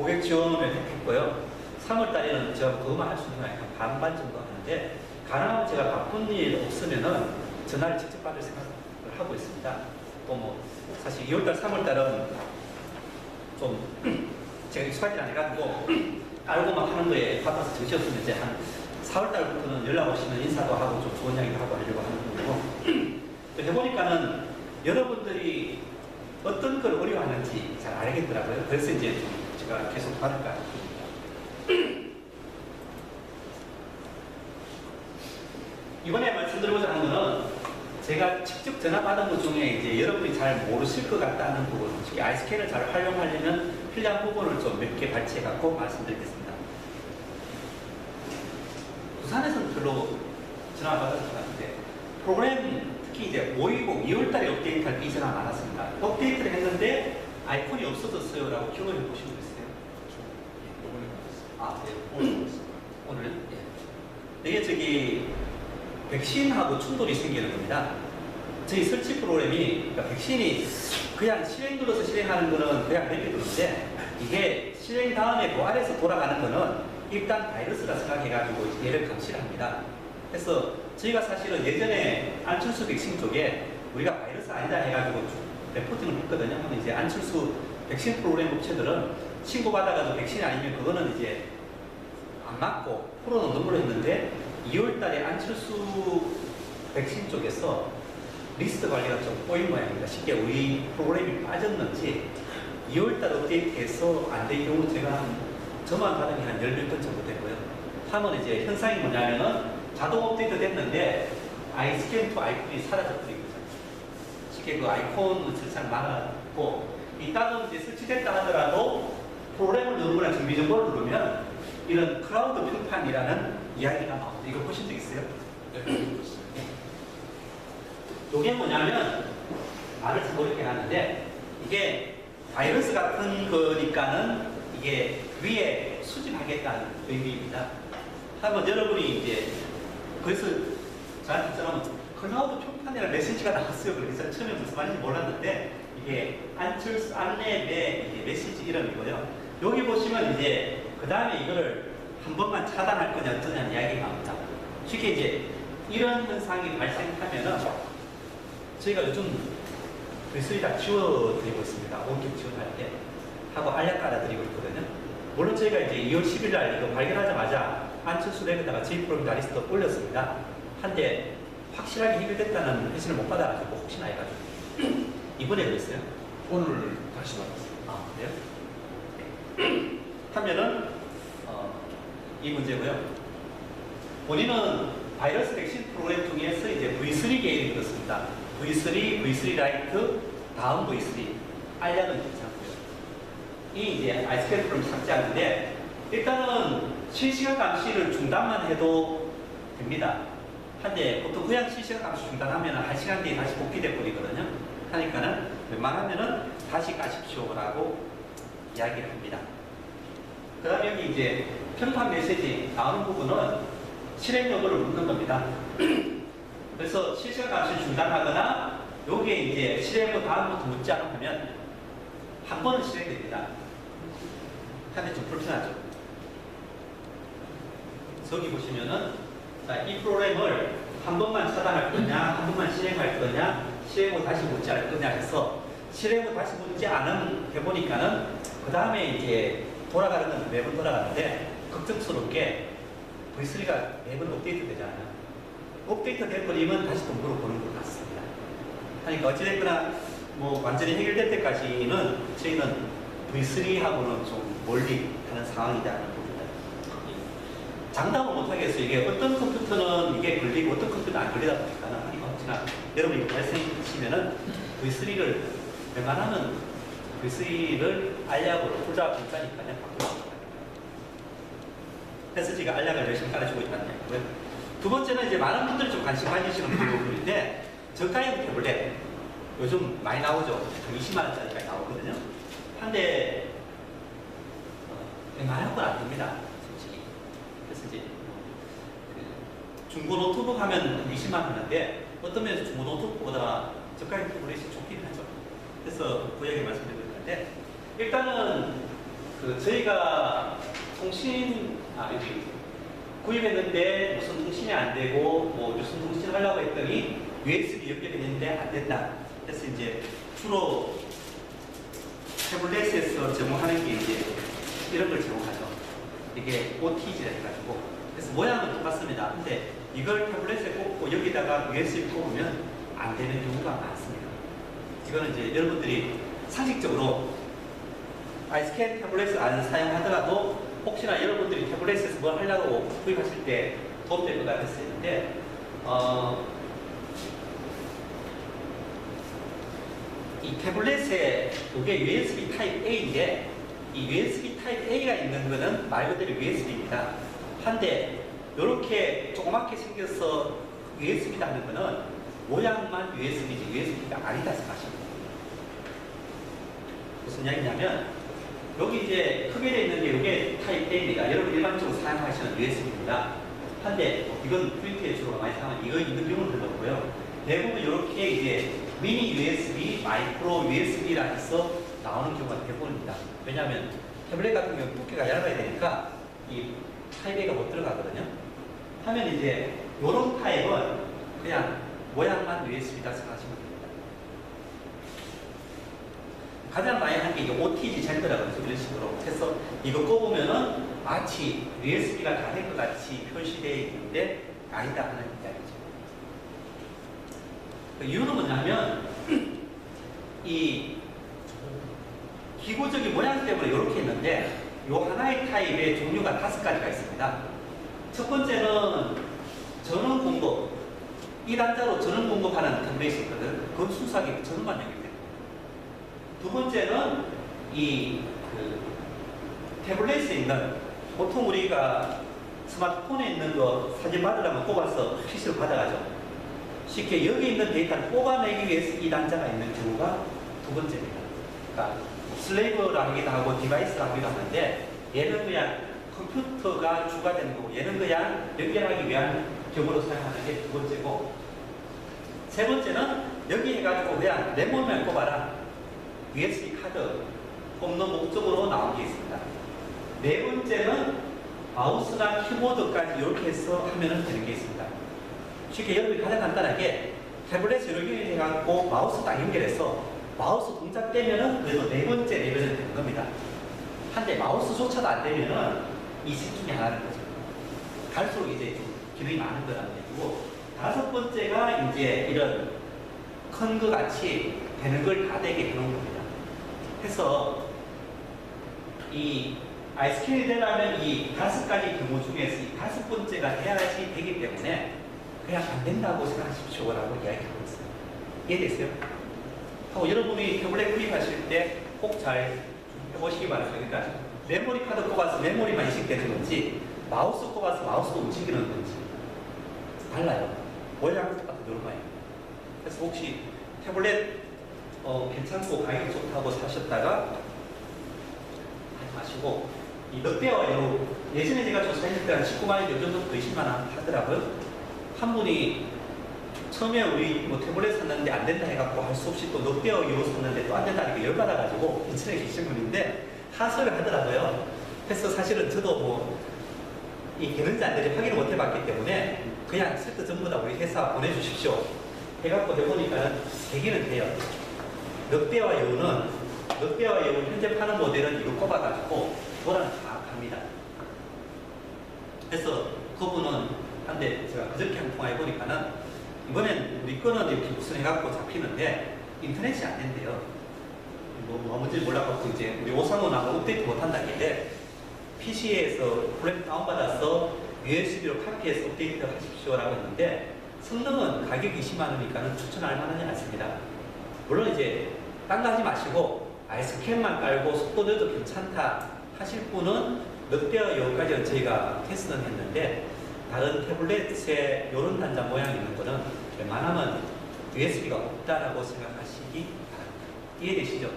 고객 지원을 했고요. 3월 달에는 제가 그것만 할 수 있는 건 한 반반 정도 하는데, 가능하면 제가 바쁜 일 없으면은 전화를 직접 받을 생각을 하고 있습니다. 또 뭐 사실 2월달, 3월달은 좀 제가 익숙하지 않아가지고 알고만 하는 거에 바빠서 정신없으면 이제 한 4월달부터는 연락 오시면 인사도 하고 좀 좋은 이야기도 하고 하려고 하는 거고, 또 해보니까는 여러분들이 어떤 걸 어려워하는지 잘 알겠더라고요. 그래서 이제 제가 계속 받을까 합니다. 이번에 말씀드리고자 하는 거는 제가 직접 전화 받은 것 중에 이제 여러분이 잘 모르실 것 같다는 부분, 특히 아이스캔을 잘 활용하려면 필요한 부분을 좀 몇 개 발췌해 갖고 말씀드리겠습니다. 부산에서는 별로 전화 받은 것 같은데, 프로그램 특히 이제 520, 2월달에 업데이트할 때 이 전화 많았습니다. 업데이트를 했는데 아이콘이 없어졌어요 라고 기록해 보신 분 있어요? 아, 네. 오늘은? 네. 이게 저기 백신하고 충돌이 생기는 겁니다. 저희 설치 프로그램이, 그러니까 백신이 그냥 실행 눌러서 실행하는 거는 그냥 내비두는데, 이게 실행 다음에 그 아래에서 돌아가는 거는 일단 바이러스라 생각해가지고 얘를 감시를 합니다. 그래서 저희가 사실은 예전에 안철수 백신 쪽에 우리가 바이러스 아니다 해가지고 레포팅을 했거든요. 하면 이제 안철수 백신 프로그램 업체들은 신고받아가지고 백신이 아니면 그거는 이제 안 맞고 풀어놓는 걸로 했는데, 2월달에 안철수 백신 쪽에서 리스트 관리가 좀 꼬인 모양입니다. 쉽게 우리 프로그램이 빠졌는지 2월달 업데이트해서 안 된 경우 제가 저만 받은 게 한 10몇 건 정도 되고요. 하면 이제 현상이 뭐냐면은 자동 업데이트 됐는데 아이스캔 투 아이콘이 사라져버린 거죠. 쉽게 그 아이콘 설치를 막았고, 이따금 이제 설치됐다 하더라도 프로그램을 누르거나 준비 정보를 누르면 이런 클라우드 평판이라는 이야기가 나옵니다. 이거 보신 적 있어요? 네. 이게 뭐냐면 말을 참 어렵게 하는데, 이게 바이러스 같은 거니까는 이게 위에 수집하겠다는 의미입니다. 하면 여러분이 이제 그래서 저한테처럼 클라우드 평판이라는 메시지가 나왔어요. 그래서 처음에 무슨 말인지 몰랐는데, 이게 안철수 안내의 이게 메시지 이름이고요. 여기 보시면 이제 그 다음에 이거를 한 번만 차단할 거냐 어쩌냐는 이야기가 나옵니다. 쉽게 이제 이런 현상이 발생하면은 저희가 요즘 V3 다 지워드리고 있습니다. 원격 지원할 때 하고 알약 깔아드리고 있거든요. 물론 저희가 이제 2월 10일 날 이거 발견하자마자 안철수 랩에다가 저희 프로그램 다리스트 올렸습니다. 한데 확실하게 해결됐다는 회신을 못 받아가지고 혹시나 해가지고 이번에 그랬어요. 오늘 다시 받았어요. 아, 그래요? 하면은 이 문제고요. 본인은 바이러스 백신 프로그램 중에서 이제 V3 계획이 그렇습니다. V3, V3 라이트, 다음 V3 알약은 괜찮고요. 이 이제 아이스캔 프로그램 삭제하는데, 일단은 실시간 감시를 중단만 해도 됩니다. 한데 보통 그냥 실시간 감시 중단하면 1시간 뒤에 다시 복귀돼 버리거든요. 하니까는 웬만하면은 다시 까십시오라고 이야기를 합니다. 그 다음에 여기 이제 평판 메시지 나오는 부분은 실행 여부를 묻는 겁니다. 그래서 실시간 감시를 중단하거나 여기에 이제 실행 후 다음부터 묻지 않으면 한 번은 실행됩니다. 하는데 좀 불편하죠. 저기 보시면은 이 프로그램을 한 번만 차단할 거냐, 한 번만 실행할 거냐, 실행 후 다시 묻지 않을 거냐 해서 실행 후 다시 묻지 않은 해보니까는 그 다음에 이제 돌아가는 건 매번 돌아가는데, 걱정스럽게 V3가 매번 업데이트 되잖아요. 업데이트 돼버리면 다시 동부로 보는 것 같습니다. 그러니까 어찌됐거나 뭐 완전히 해결될 때까지는 저희는 V3하고는 좀 멀리 가는 상황이다는 겁니다. 장담을 못하겠어요. 이게 어떤 컴퓨터는 이게 걸리고 어떤 컴퓨터는 안 걸리다 보니까는, 아니 혹시나 여러분이 발생하시면은 V3를 웬만하면 V3를 알약으로 후자 분자니까요 바꾸고, 그래서 제가 알약을 열심히 깔아주고 있다는 얘기고요. 두 번째는 이제 많은 분들이 좀 관심 가지시는 부분인데, 저가형 태블릿 요즘 많이 나오죠. 20만 원짜리까지 나오거든요. 한데 웬만한 건 안 됩니다, 솔직히. 그래서 이제 중고 노트북 하면 20만 원인데 어떤 면에서 중고 노트북보다 저가형 태블릿이 좋긴 하죠. 그래서 그 이야기 말씀드리고 있는데, 일단은 저희가 여기 구입했는데 무슨 통신이 안 되고 뭐 무슨 통신 하려고 했더니 USB 연결했는데 안 된다. 그래서 이제 주로 태블릿에서 제공하는 게 이제 이런 걸 제공하죠. 이게 OTG라 해가지고. 그래서 모양은 똑같습니다. 근데 이걸 태블릿에 꽂고 여기다가 USB 꽂으면 안 되는 경우가 많습니다. 이거는 이제 여러분들이 상식적으로 아이스캔 태블릿을 안 사용하더라도 혹시나 여러분들이 태블릿에서 뭘 하려고 구입하실 때 도움될 것 같았었는데 이 태블릿에 이게 USB 타입 A인데 이 USB 타입 A가 있는 거는 말 그대로 USB입니다. 한데 이렇게 조그맣게 생겨서 USB라는 거는 모양만 USB지 USB가 아니다 생각하시면 됩니다. 무슨 이야기냐면 여기 이제 크게 되어 있는 게 이게 타입 A입니다. 여러분 일반적으로 사용하시는 USB입니다. 한데 이건 프린트에 주로 많이 사용하는 이거 있는 경우는 별로고요. 대부분 이렇게 이제 미니 USB, 마이크로 USB라 해서 나오는 경우가 대부분입니다. 왜냐하면 태블릿 같은 경우는 두께가 얇아야 되니까 이 타입 A가 못 들어가거든요. 하면 이제 이런 타입은 그냥 모양만 USB다 생각하시면 됩니다. 가장 많이 하는 게 이게 OTG 젠더라고 해서 이런 식으로 해서 이거 꼽으면은 마치 USB가 다 된 것 같이 표시되어 있는데 아니다 하는 이야기죠. 그 이유는 뭐냐면 이 기구적인 모양 때문에 이렇게 했는데 이 하나의 타입의 종류가 5가지가 있습니다. 첫 번째는 전원 공급, 이 단자로 전원 공급하는 태블릿이 있거든. 그건 순수하게 전원만 연결됩니다. 두 번째는 태블릿에 있는 보통 우리가 스마트폰에 있는 거 사진 받으려면 뽑아서 PC로 받아가죠. 쉽게 여기 있는 데이터를 뽑아내기 위해서 이 단자가 있는 경우가 두 번째입니다. 그러니까 슬레이브라 하기도 하고 디바이스라 하기도 하는데 얘는 그냥 컴퓨터가 주가 되는 거고 얘는 그냥 연결하기 위한 경우로 사용하는 게 두 번째고 세 번째는 여기 해가지고 그냥 메모리만 꼽아라. USB 카드 꼽는 목적으로 나온 게 있습니다. 네 번째는 마우스나 키보드까지 이렇게 해서 하면 되는 게 있습니다. 쉽게 여러분이 가장 간단하게 태블릿에 연결해갖고 마우스 딱 연결해서 마우스 동작 되면은 그래도 네 번째 레벨은 되는 겁니다. 한데 마우스조차도 안 되면은 이 셋 중에 하나는 거죠. 갈수록 이제 기능이 많은 거라는 얘기고 다섯 번째가 이제 이런 큰 거 같이 되는 걸 다 되게 해놓은 겁니다. 해서 이 아이스캔이 되려면 이 5가지 경우 중에서 이 5번째가 돼야지 되기 때문에 그냥 안 된다고 생각하십시오라고 이야기하고 있어요. 이해됐어요? 하고 여러분이 태블릿 구입하실 때 꼭 잘 해보시기 바랍니다. 그러니까 메모리 카드 꼽아서 메모리만 인식되는 건지 마우스 꼽아서 마우스도 움직이는 건지 달라요. 모양은 똑같은 이런 거예요. 그래서 혹시 태블릿 괜찮고 가격이 좋다고 사셨다가 하지 마시고 이 넉대와요. 예전에 제가 조사했을 때한 19만원 요즘부터 20만원 하더라고요. 한 분이 처음에 우리 뭐 태블릿 샀는데 안 된다 해갖고 할 수 없이 또 넉대와 이로 샀는데 또 안 된다니까 열받아가지고 인터넷에 계신 분인데 하소를 하더라고요. 그래서 사실은 저도 뭐 이 되는지 안 되는지 확인을 못 해봤기 때문에 그냥 세트 전부 다 우리 회사 보내주십시오 해갖고 해보니까 되기는 돼요. 넉대와 여우는 현재 파는 모델은 이거 꼽아가지고 도라는 다 갑니다. 그래서 그분은 한데 제가 그저께 한 통화해보니까는 이번엔 우리 거는 이렇게 무슨 해갖고 잡히는데 인터넷이 안 된대요. 뭐 뭔지 몰라갖고 이제 우리 오상훈하고 업데이트 못한다길래 PC에서 프로그램 다운받아서 USB로 카피해서 업데이트 하십시오라고 했는데 성능은 가격 20만원이니까는 추천할 만하지 않습니다. 물론 이제 딴 거 하지 마시고 아이스캔만 깔고 속도 내도 괜찮다 하실 분은 넉대와 여기까지 저희가 테스트는 했는데 다른 태블릿에 이런 단자 모양 있는 거는 웬만하면 USB가 없다라고 생각하시기 바랍니다. 이해되시죠?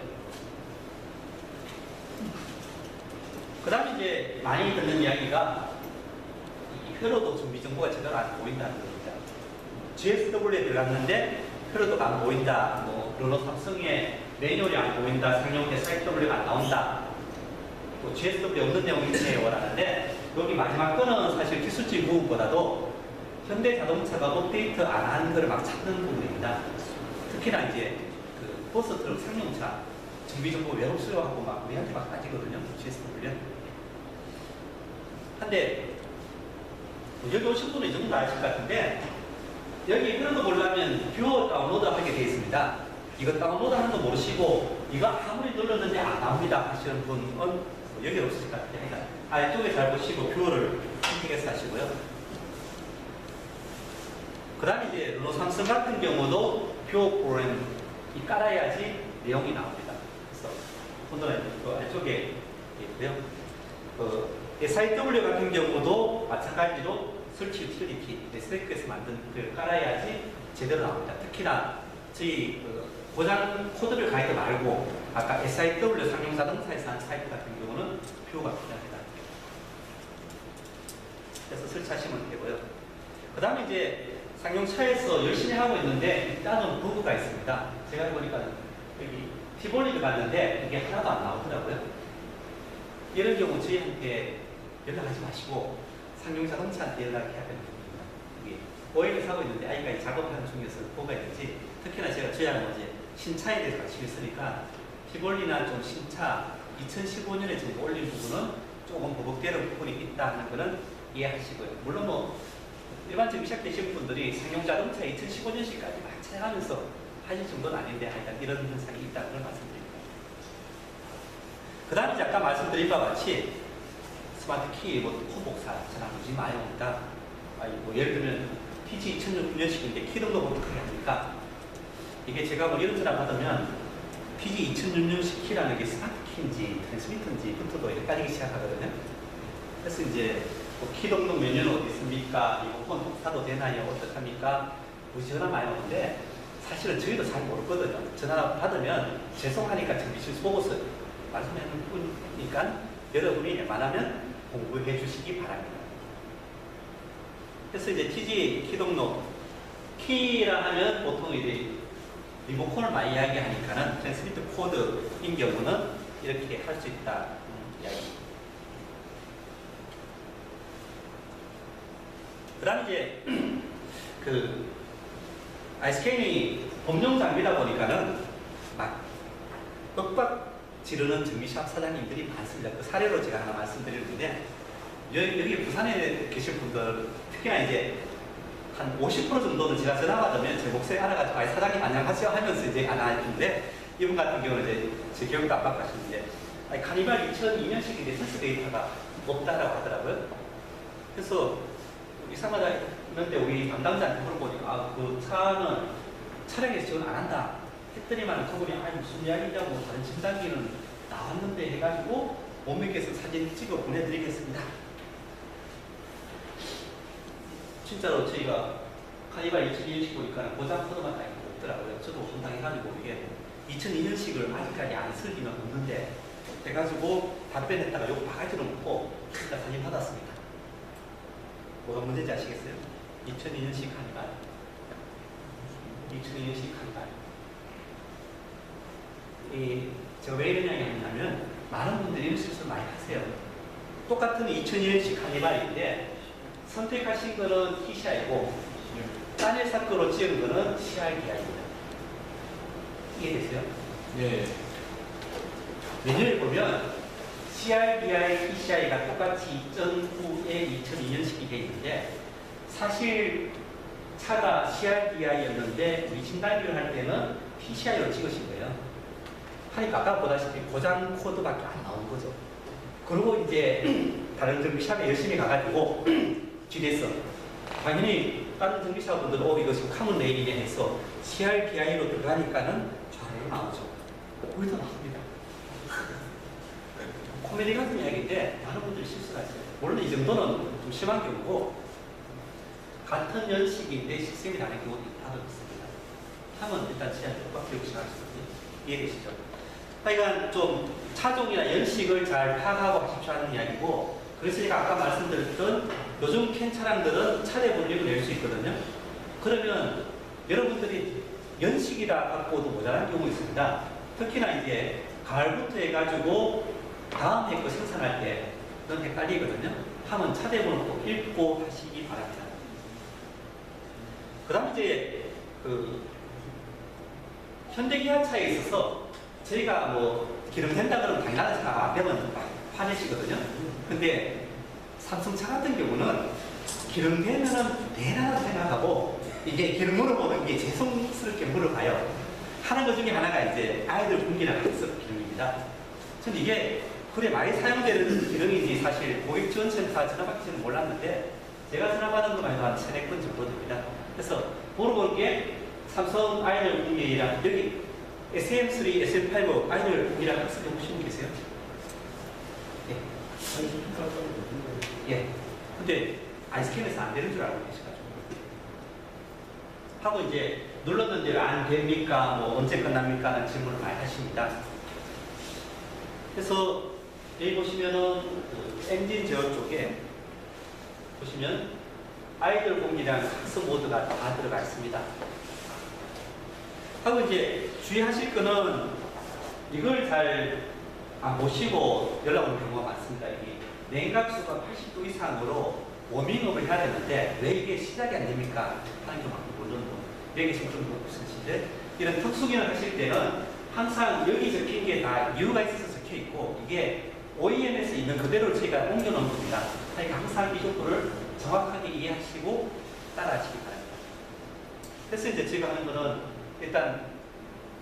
그 다음에 이제 많이 듣는 이야기가 이 회로도 준비 정보가 제대로 안 보인다는 겁니다. GSW에 들어갔는데 회로도가 안 보인다. 뭐 르노 삼성의 매뉴얼이 안 보인다. 상용대 사이트 W가 안 나온다. 또 GSW에 없는 내용이 있네요 라는데 여기 마지막 거는 사실 기술적인 부분보다도 현대 자동차가 업데이트 안 한 거를 막 찾는 부분입니다. 특히나 이제 그 버스 트럭 상용차 정비 정보 외롭 수요하고 막 우리한테 막 따지거든요. GSW는. 한데 여기 오신 분은 이 정도 아실 것 같은데 여기 그런 거 보려면 뷰어 다운로드 하게 되어 있습니다. 이거 다운로드 하는 거 모르시고 이거 아무리 눌렀는데 안 나옵니다 하시는 분은 여기 없으실 것 같아요. 그러니까 아래쪽에 잘 보시고 뷰어를 선택해서 하시고요. 그 다음에 이제 르노 삼성 같은 경우도 뷰어 프로그램 이 깔아야지 내용이 나옵니다. 그래서 오늘은 그 아래쪽에 있고요. SIW 같은 경우도 마찬가지로 설치 유틸리티, 스택에서 만든 걸 깔아야지 제대로 나옵니다. 특히나 저희 고장 코드를 가이드 말고 아까 SIW 상용자동차에서 한 사이트 같은 경우는 뷰어가 필요합니다. 그래서 설치하시면 되고요. 그 다음에 이제 상용차에서 열심히 하고 있는데 일단은 버그가 있습니다. 제가 보니까 여기 티볼리를 봤는데 이게 하나도 안 나오더라고요. 이런 경우 저희한테 연락하지 마시고 상용자동차한테 연락해야 되는 겁니다. 이게 오해를 사고 있는데 아이가 작업하는 중에서 뭐가 있는지 특히나 제가 저희하고 이제 신차에 대해서 관심이 있으니까 티볼리나 좀 신차 2015년에 지금 올린 부분은 조금 버벅대는 부분이 있다는 거는 이해하시고요. 물론 뭐 일반적으로 시작되신 분들이 상용자동차 2015년식까지 막 차용하면서 하실 정도는 아닌데 하여간 이런 현상이 있다는 걸 말씀드립니다. 그 다음에 이제 아까 말씀드린 바와 같이 스마트 키, 코복사 전화 주지 마요. 그러니까 뭐 예를 들면 PG 2006년식인데 키 등록 어떻게 합니까? 이게 제가 뭐 이런 전화 받으면 PG 2006년식 키라는 게 스마트 키인지 트랜스미터인지부터도 이렇게 따지기 시작하거든요. 그래서 이제 키 등록 메뉴는 어디 있습니까? 이거 폰 복사도 되나요? 어떡합니까? 우리 전화 많이 오는데 사실은 저희도 잘 모르거든요. 전화 받으면 죄송하니까 정비실수 보고서 말씀하는 뿐이니까 여러분이 웬만하면 공부해 주시기 바랍니다. 그래서 이제 TG 키 등록 키라 하면 보통 이제 리모컨을 많이 이야기하니까는 트랜스미터 코드인 경우는 이렇게 할 수 있다 이야기. 그 다음에 이제 그 ISK이 법령 장비다 보니까는 막 윽박 지르는 정비샵 사장님들이 많습니다. 그 사례로 제가 하나 말씀드리는데 여기 부산에 계신 분들 특히나 이제 한 50% 정도는 제가 전화 받으면 제 목소리 알아가지고 아 사장님 안녕하세요 하면서 이제 안 하는데 이분 같은 경우는 이제 제 기억도 압박하시는데 카니발 2002년식인데 설치 데이터가 없다라고 하더라고요. 그래서 이상하다 했는데 우리 담당자한테 물어보니까 그 차는 차량에서 지원 안 한다 했더니만 그분이 무슨 이야기냐고 다른 진단기는 나왔는데 해가지고 못 믿겠어 사진 찍어 보내드리겠습니다. 진짜로 저희가 카니발 2002년식 보니까 고장 코드만 다 없더라고요. 저도 황당해가지고 이게 2002년식을 아직까지 안 쓸 리는 없는데 해가지고 답변했다가 요거 바가지로 먹고 일단 사진 받았습니다. 뭐가 문제인지 아시겠어요? 2002년식 카니발 2002년식 카니발 제가 왜 이런 이야기 하냐면 많은 분들이 이런 실수를 많이 하세요. 똑같은 2002년식 카니발인데 선택하신 거는 TCI고 딴 회사 거로 지은 거는 CRDI입니다. 이해되세요? 네. 메뉴를 보면 CRDI, TCI가 똑같이 2.9에 2002년식이 되어 있는데 사실 차가 CRDI였는데 위심 단위를 할 때는 TCI로 찍으신 거예요. 하니까 아까 보다시피 고장 코드밖에 안 나온 거죠. 그리고 이제 다른 정비샵에 열심히 가가지고 GDS 당연히 다른 정비샵분들은 이거 지금 카문 레일이네 해서 CRDI로 들어가니까는 좌회로 나오죠. 거기서 나옵니다. 코미디 같은 이야기인데 많은 분들이 실수하세요. 물론 이 정도는 좀 심한 경우고 같은 연식인데 시스템이 다른 경우도 다들 있습니다. 하면 일단 제가 똑바로 기억 시작하시거든요. 이해되시죠? 하여간 좀 차종이나 연식을 잘 파악하고 하십시오 하는 이야기고 그래서 제가 아까 말씀드렸던 요즘 캔 차량들은 차례 분류를 낼 수 있거든요. 그러면 여러분들이 연식이라 갖고도 모자란 경우 있습니다. 특히나 이제 가을부터 해가지고 다음 해 거 생산할 때 그건 헷갈리거든요. 하면 차대본을 꼭 읽고 하시기 바랍니다. 그 다음 이제 그 현대기아차에 있어서 저희가 뭐 기름 된다 그러면 당연하다 생각 안 되면 화내시거든요. 근데 삼성차 같은 경우는 기름 되면은 대단하다 생각하고 이게 기름 물어보는 게 죄송스럽게 물어봐요. 하는 것 중에 하나가 이제 아이들 분기나 학습 기름입니다. 전 이게 그래 많이 사용되는 기름인지 사실 고객지원센터 전화받기 전에 몰랐는데 제가 전화받은 것만 해도 한 3-4건 정도 됩니다. 그래서 물어볼 게 삼성 아이들 분기랑 여기 SM3, SM5 아이들 분기랑 학습 해보신 분 계세요? 예. 예. 근데 아이스캔에서 안 되는 줄 알고 계셔가지고. 하고 이제 눌렀는데 안 됩니까? 뭐 언제 끝납니까? 라는 질문을 많이 하십니다. 그래서 여기 보시면은 그 엔진 제어 쪽에 보시면 아이들 공기랑 학습 모드가 다 들어가 있습니다. 하고 이제 주의하실 거는 이걸 잘 안 보시고 연락 오는 경우가 많습니다. 이게 냉각수가 80도 이상으로 워밍업을 해야 되는데 왜 이게 시작이 안 됩니까? 하는 경우가 물론 여기 지금 좀 없으신데 이런 특수기능 하실 때는 항상 여기 적힌 게 다 이유가 있어서 적혀 있고 이게 OEM에서 있는 그대로 저희가 옮겨놓은 겁니다. 그러니까 항상 이 정도를 정확하게 이해하시고 따라하시기 바랍니다. 그래서 이제 저희가 하는 거는 일단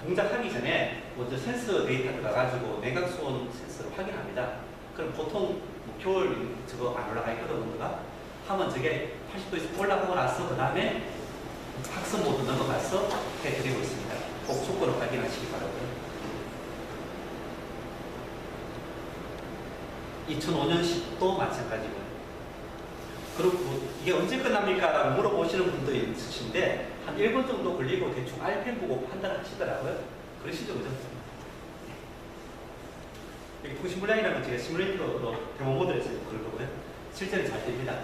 동작하기 전에 먼저 센서 데이터를 가가지고 냉각수온 센서를 확인합니다. 그럼 보통 뭐 겨울 저거 안 올라가 있거든, 온도가. 하면 저게 80도에서 올라가고 나서 그 다음에 학습 모드 넘어가서 해드리고 있습니다. 꼭 조건을 확인하시기 바라고요. 2005년 10도 마찬가지고요. 그리고 이게 언제 끝납니까? 라고 물어보시는 분도 있으신데 한 1분 정도 걸리고 대충 RPM 보고 판단하시더라고요. 그러시죠, 그죠? 여기 통신물량이라는 건 제가 시뮬레이터로 데모 모델에서 그럴 거고요. 실제는 잘 됩니다.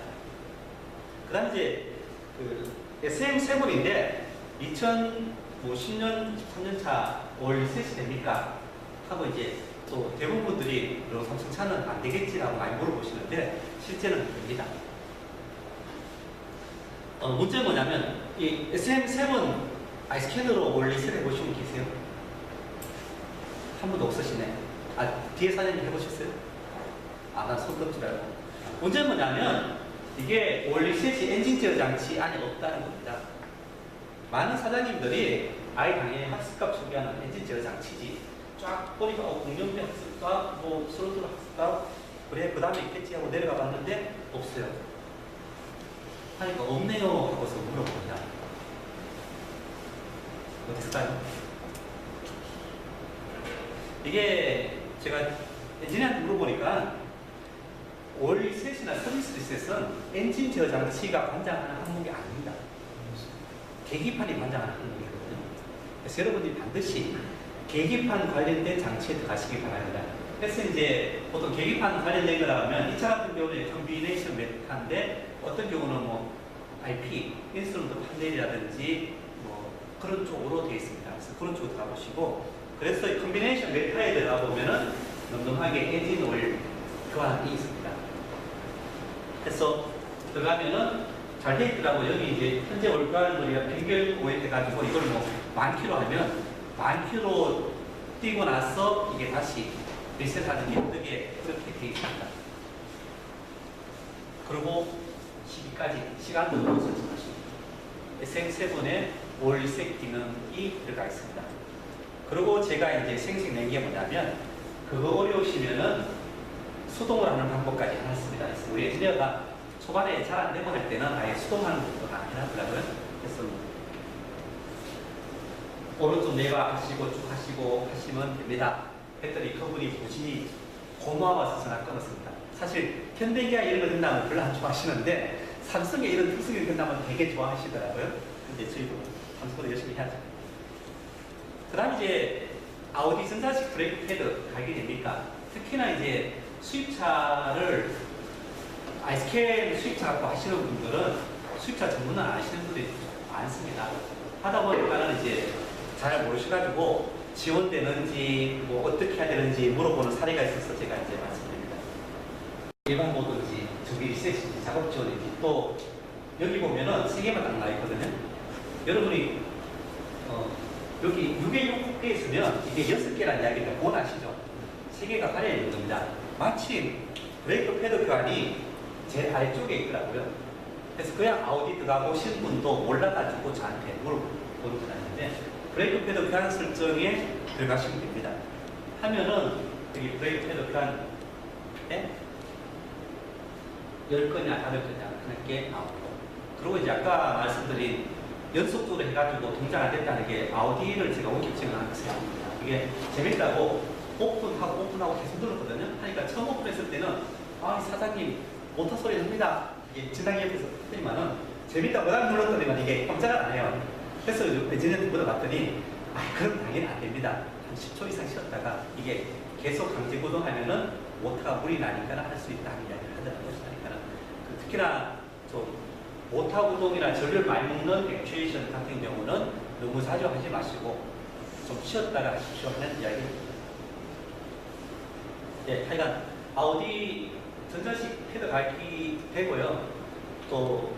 그 다음 이제 그 SM7인데 2010년, 13년차 올 리셋이 됩니까? 하고 이제 또 대부분 분들이 삼성차는 안 되겠지라고 많이 물어보시는데 실제는 됩니다. 문제는 뭐냐면 이 SM7 아이스캔으로 올 리셋 해보신 분 계세요? 한 분도 없으시네. 아, 뒤에 사장님 해보셨어요? 아, 난 손톱질 알고. 문제는 뭐냐면 이게 올 리셋이 엔진 제어 장치 안에 없다는 겁니다. 많은 사장님들이 아예 당연히 학습값 소개하는 엔진 제어 장치지 쫙 보니까 공룡배 학습값, 뭐 스로틀 학습값 그래 그 다음에 있겠지 하고 내려가 봤는데 없어요. 하니까 없네요 하고서 물어봅니다. 어땠을까요? 이게 제가 엔지니어한테 물어보니까 올 리셋이나 서비스 리셋은 엔진 제어 장치가 관장하는 항목이 아닙니다. 계기판이 관장하는 항목이거든요. 그래서 여러분들이 반드시 계기판 관련된 장치에 들어가시기 바랍니다. 그래서 이제 보통 계기판 관련된 거라 하면 이 차 같은 경우는 컨비네이션 메타인데 어떤 경우는 뭐 IP, 인스트루먼트 판넬이라든지 뭐 그런 쪽으로 되어 있습니다. 그래서 그런 쪽으로 들어가 보시고 그래서 이 컨비네이션 메타에 들어가 보면은 넉넉하게 엔진 오일 교환이 있습니다. 그래서 들어가면은 잘 돼 있더라고. 여기 이제 현재 오일 교환을 우리가 평균 오일 해가지고 이걸 뭐 10,000km 하면 10,000km 뛰고 나서 이게 다시 리셋하는 게 어떻게 그렇게 되어 있습니다. 그리고 시기까지 시간도 설정하십니다. SM7에 올 리셋 기능이 들어가 있습니다. 그리고 제가 이제 생색낸 게 뭐냐면 그거 어려우시면은 수동으로 하는 방법까지 해놨습니다. 그래서 우리 엔지니어가 초반에 잘 안 되고 할 때는 아예 수동하는 것도 다 해놨더라고요. 그래서 오른쪽 내바 하시고 쭉 하시고 하시면 됩니다. 했더니 그분이 굳이 고마워서 전화 끊었습니다. 사실 현대기아 이런 거 된다면 별로 안 좋아하시는데 삼성에 이런 특수기능 된다면 되게 좋아하시더라고요. 근데 저희도 삼성으로 열심히 해야죠. 그 다음 이제 아우디 전자식 브레이크 패드 가게 됩니까? 특히나 이제 수입차를 아이스캔 수입차 갖고 하시는 분들은 수입차 전문은 안 하시는 분들이 많습니다. 하다 보니까는 이제 잘 모르셔가지고 지원되는지 뭐 어떻게 해야 되는지 물어보는 사례가 있어서 제가 이제 말씀드립니다. 일반 모드인지 정비 리셋인지 작업 지원인지 또 여기 보면은 세 개만 딱 나와 있거든요. 여러분이 여기 6에 6개 있으면 이게 6개라는 이야기를 원하시죠? 3개가 가려 있는 겁니다. 마침 브레이크 패드 교환이 제 아래쪽에 있더라고요. 그래서 그냥 아우디 들어가보신 분도 몰라가지고 저한테 물어보는 건 아닌데 브레이크 패드 교환 설정에 들어가시면 됩니다. 하면은 여기 브레이크 패드 교환에 10거냐 5거냐 하는 게 나오고 그리고 이제 아까 말씀드린 연속적으로 해가지고 동작 안 됐다는 게 아우디를 제가 오십증을 하는 생각입니다. 이게 재밌다고 오픈하고 계속 눌렀거든요. 하니까 처음 오픈했을 때는 아 사장님 모터 소리 납니다. 이게 진상이 옆에서 했더니만은 재밌다고 딱 눌렀더니만 이게 깜짝을 안 해요. 그래서 엔지니어한테 물어봤더니 아 그럼 당연히 안 됩니다. 한 10초 이상 쉬었다가 이게 계속 강제 구동하면은 모터가 물이 나니까 할 수 있다는 이야기를 하더라고요. 그러니까 특히나 좀 모터 구동이나 전류를 많이 먹는 액추에이션 같은 경우는 너무 자주 하지 마시고 좀 쉬었다가 하십시오 하는 이야기. 예, 하여간 아우디 전자식 패드 갈기 되고요. 또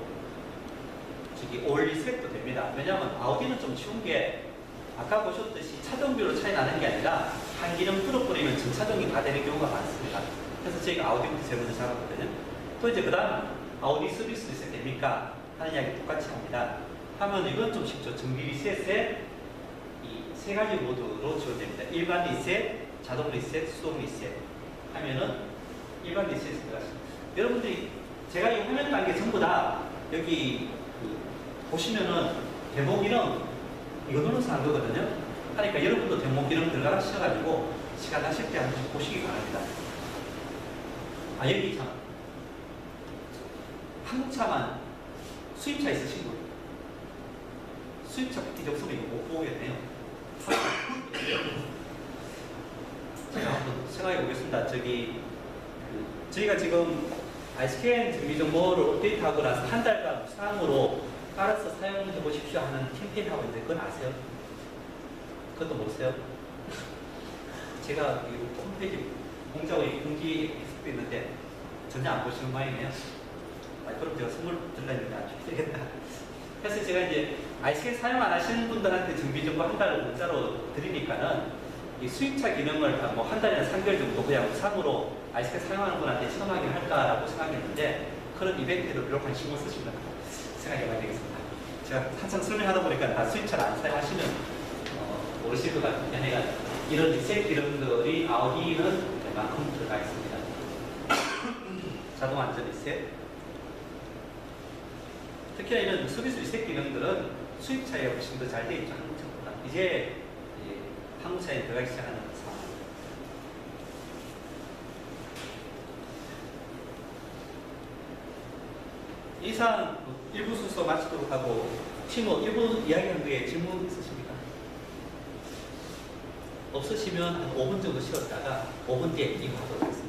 저기 올 리셋도 됩니다. 왜냐하면 아우디는 좀 쉬운 게 아까 보셨듯이 차종별로 차이 나는 게 아니라 한 기능 뚫어버리면 전차종이 다 되는 경우가 많습니다. 그래서 저희가 아우디부터 제일 먼저 잡았거든요. 또 이제 그 다음 아우디 서비스 리셋 됩니까? 하는 이야기 똑같이 합니다. 하면 이건 좀 쉽죠. 정비 리셋에 이 세 가지 모드로 지원됩니다. 일반 리셋, 자동 리셋, 수동 리셋 하면은 일반 리셋에 들어가십니다. 여러분들이 제가 이 화면 딴 게 전부 다 여기 보시면은 데모 기능 이거 눌러서 한 거거든요. 하니까 여러분도 데모 기능 들어가셔가지고 시간 나실 때 한번 보시기 바랍니다. 아 여기 참 한국차만 수입차 있으신 분 수입차 패키지 없으면 이거 못 보겠네요. 제가 한번 생각해 보겠습니다. 저희가 지금 아이스캔 정비 정보를 업데이트하고 나서 한 달간 무상으로 깔아서 사용해 보십시오 하는 캠페인 하고 있는데 그건 아세요? 그것도 모르세요? 제가 이 홈페이지 공짜로 공지했을 있는데 전혀 안 보시는 모양이네요. 그럼 제가 선물 드리려는데 안 되겠다. 그래서 제가 이제 아이스캔 사용 안 하시는 분들한테 정비 정보 한 달을 문자로 드리니까는 이 수입차 기능을 뭐 한 달이나 3개월 정도 그냥 무상으로 아이스캔 사용하는 분한테 처음하게 할까라고 생각했는데 그런 이벤트로 이렇게 관심을 쓰시면 생각해봐야 되겠습니다. 제가 한참 설명하다 보니까 다 수입차를 안 사용하시면 모르실 것 같은데 내가 이런 리셋 기능들이 아우디는 이만큼 들어가 있습니다. 자동 안전 리셋 특히나 이런 서비스 리셋 기능들은 수입차에 훨씬 더 잘 되어 있죠. 한국차보다. 이제 한국차에 들어가기 시작하는 상황입니다. 이상 1부 순서 마치도록 하고 팀워 1부 이야기한 거에 질문 있으십니까? 없으시면 한 5분 정도 쉬었다가 5분 뒤에 이거 하도록 하겠습니다.